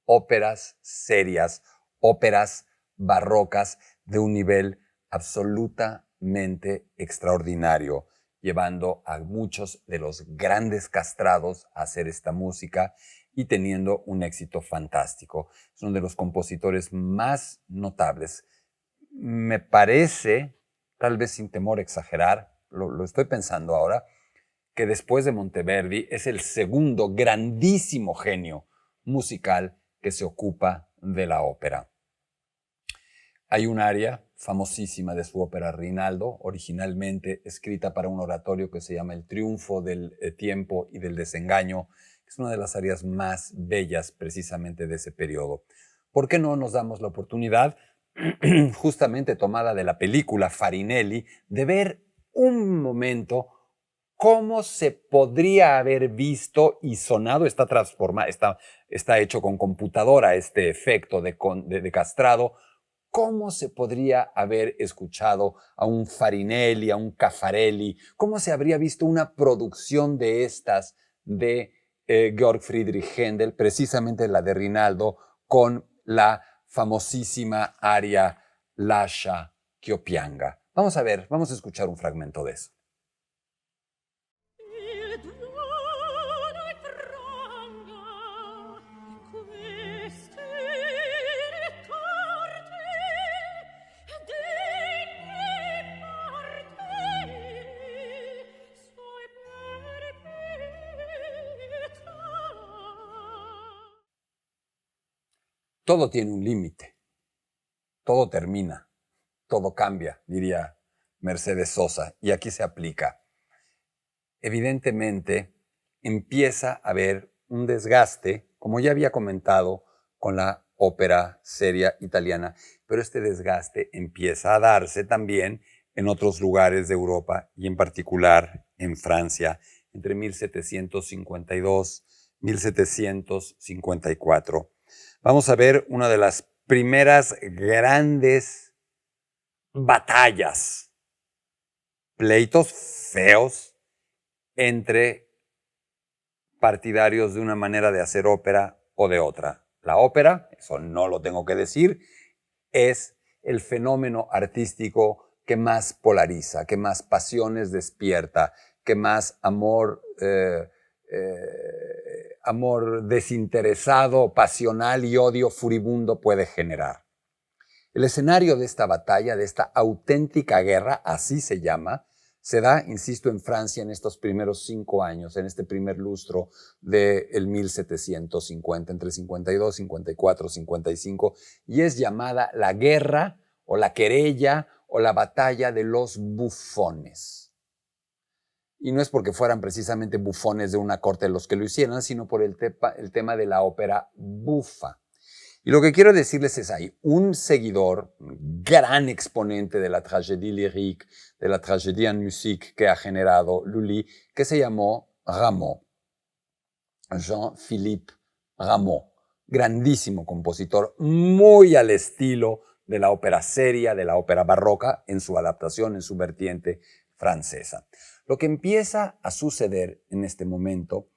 óperas serias, óperas barrocas de un nivel absolutamente extraordinario, llevando a muchos de los grandes castrados a hacer esta música y teniendo un éxito fantástico. Es uno de los compositores más notables. Me parece, tal vez sin temor a exagerar, lo estoy pensando ahora, que después de Monteverdi es el segundo grandísimo genio musical que se ocupa de la ópera. Hay un aria famosísima de su ópera Rinaldo, originalmente escrita para un oratorio que se llama El triunfo del tiempo y del desengaño, que es una de las arias más bellas precisamente de ese periodo. ¿Por qué no nos damos la oportunidad, justamente tomada de la película Farinelli, de ver un momento cómo se podría haber visto y sonado? Está hecho con computadora este efecto de castrado. ¿Cómo se podría haber escuchado a un Farinelli, a un Caffarelli? ¿Cómo se habría visto una producción de estas de Georg Friedrich Händel, precisamente la de Rinaldo, con la famosísima aria Lascia ch'io pianga? Vamos a ver, vamos a escuchar un fragmento de eso. Todo tiene un límite, todo termina, todo cambia, diría Mercedes Sosa, y aquí se aplica. Evidentemente, empieza a haber un desgaste, como ya había comentado con la ópera seria italiana, pero este desgaste empieza a darse también en otros lugares de Europa y en particular en Francia entre 1752 y 1754. Vamos a ver una de las primeras grandes batallas, pleitos feos entre partidarios de una manera de hacer ópera o de otra. La ópera, eso no lo tengo que decir, es el fenómeno artístico que más polariza, que más pasiones despierta, que más amor amor desinteresado, pasional y odio furibundo puede generar. El escenario de esta batalla, de esta auténtica guerra, así se llama, se da, insisto, en Francia en estos primeros 5 años, en este primer lustro del 1750, entre 52, 54, 55, y es llamada la guerra o la querella o la batalla de los bufones. Y no es porque fueran precisamente bufones de una corte los que lo hicieran, sino por el tema de la ópera bufa. Y lo que quiero decirles es, hay un seguidor, un gran exponente de la tragédie lyrique, de la tragédie en musique que ha generado Lully, que se llamó Rameau, Jean-Philippe Rameau, grandísimo compositor, muy al estilo de la ópera seria, de la ópera barroca, en su adaptación, en su vertiente francesa. Lo que empieza a suceder en este momento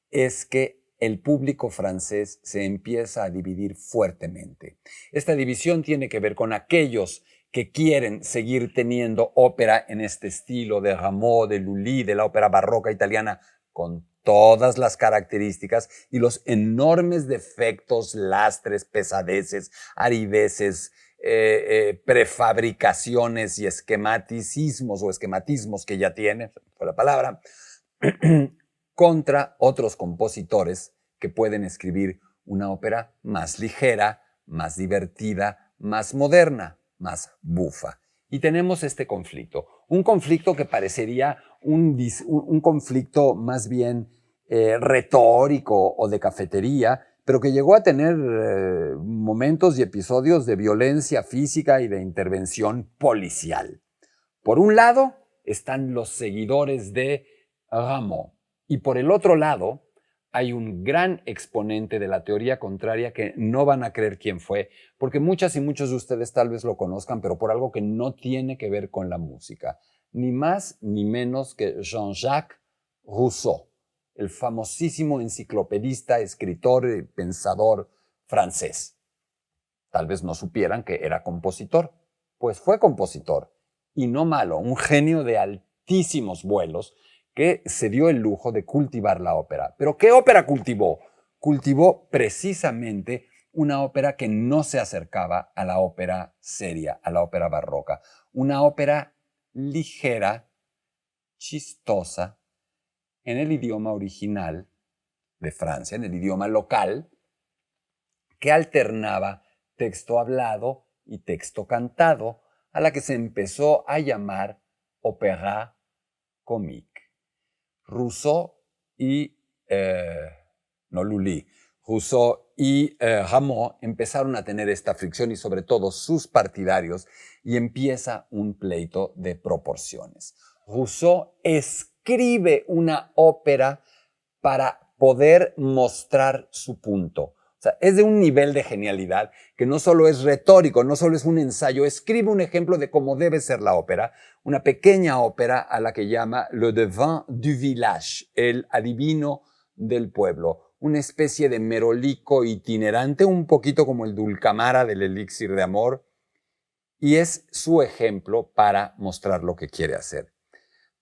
es que el público francés se empieza a dividir fuertemente. Esta división tiene que ver con aquellos que quieren seguir teniendo ópera en este estilo de Rameau, de Lully, de la ópera barroca italiana, con todas las características y los enormes defectos, lastres, pesadeces, arideces, prefabricaciones y esquematicismos o esquematismos que ya tiene, fue la palabra, contra otros compositores que pueden escribir una ópera más ligera, más divertida, más moderna, más bufa. Y tenemos este conflicto, un conflicto que parecería un conflicto más bien retórico o de cafetería, pero que llegó a tener momentos y episodios de violencia física y de intervención policial. Por un lado están los seguidores de Rameau, y por el otro lado, hay un gran exponente de la teoría contraria que no van a creer quién fue, porque muchas y muchos de ustedes tal vez lo conozcan, pero por algo que no tiene que ver con la música. Ni más ni menos que Jean-Jacques Rousseau, el famosísimo enciclopedista, escritor y pensador francés. Tal vez no supieran que era compositor. Pues fue compositor, y no malo, un genio de altísimos vuelos, que se dio el lujo de cultivar la ópera. ¿Pero qué ópera cultivó? Cultivó precisamente una ópera que no se acercaba a la ópera seria, a la ópera barroca. Una ópera ligera, chistosa, en el idioma original de Francia, en el idioma local, que alternaba texto hablado y texto cantado, a la que se empezó a llamar opéra comique. Rousseau y, Lully, Rousseau y Rameau empezaron a tener esta fricción y sobre todo sus partidarios, y empieza un pleito de proporciones. Rousseau escribe una ópera para poder mostrar su punto. O sea, es de un nivel de genialidad que no solo es retórico, no solo es un ensayo, escribe un ejemplo de cómo debe ser la ópera, una pequeña ópera a la que llama Le Devin du Village, el adivino del pueblo, una especie de merolico itinerante, un poquito como el Dulcamara del Elixir de Amor, y es su ejemplo para mostrar lo que quiere hacer.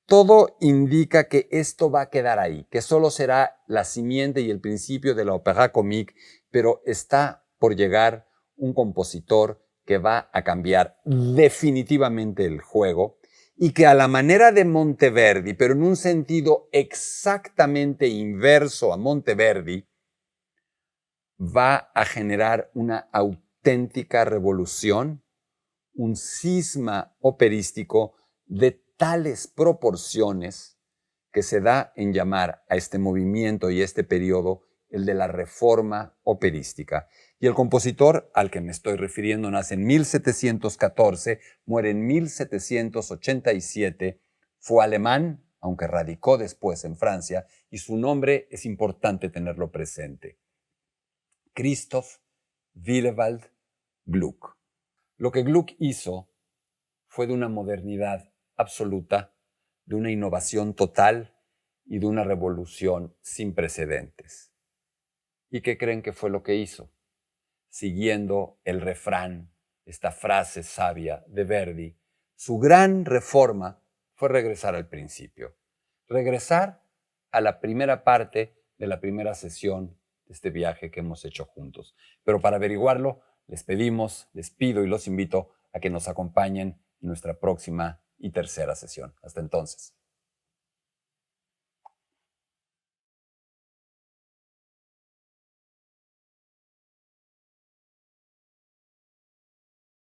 Todo indica que esto va a quedar ahí, que solo será la simiente y el principio de la ópera comique, pero está por llegar un compositor que va a cambiar definitivamente el juego y que a la manera de Monteverdi, pero en un sentido exactamente inverso a Monteverdi, va a generar una auténtica revolución, un cisma operístico de tales proporciones que se da en llamar a este movimiento y este periodo el de la reforma operística. Y el compositor al que me estoy refiriendo nace en 1714, muere en 1787, fue alemán, aunque radicó después en Francia, y su nombre es importante tenerlo presente. Christoph Willibald Gluck. Lo que Gluck hizo fue de una modernidad absoluta, de una innovación total y de una revolución sin precedentes. ¿Y qué creen que fue lo que hizo? Siguiendo el refrán, esta frase sabia de Verdi, su gran reforma fue regresar al principio. Regresar a la primera parte de la primera sesión de este viaje que hemos hecho juntos. Pero para averiguarlo, les pido y los invito a que nos acompañen en nuestra próxima y tercera sesión. Hasta entonces.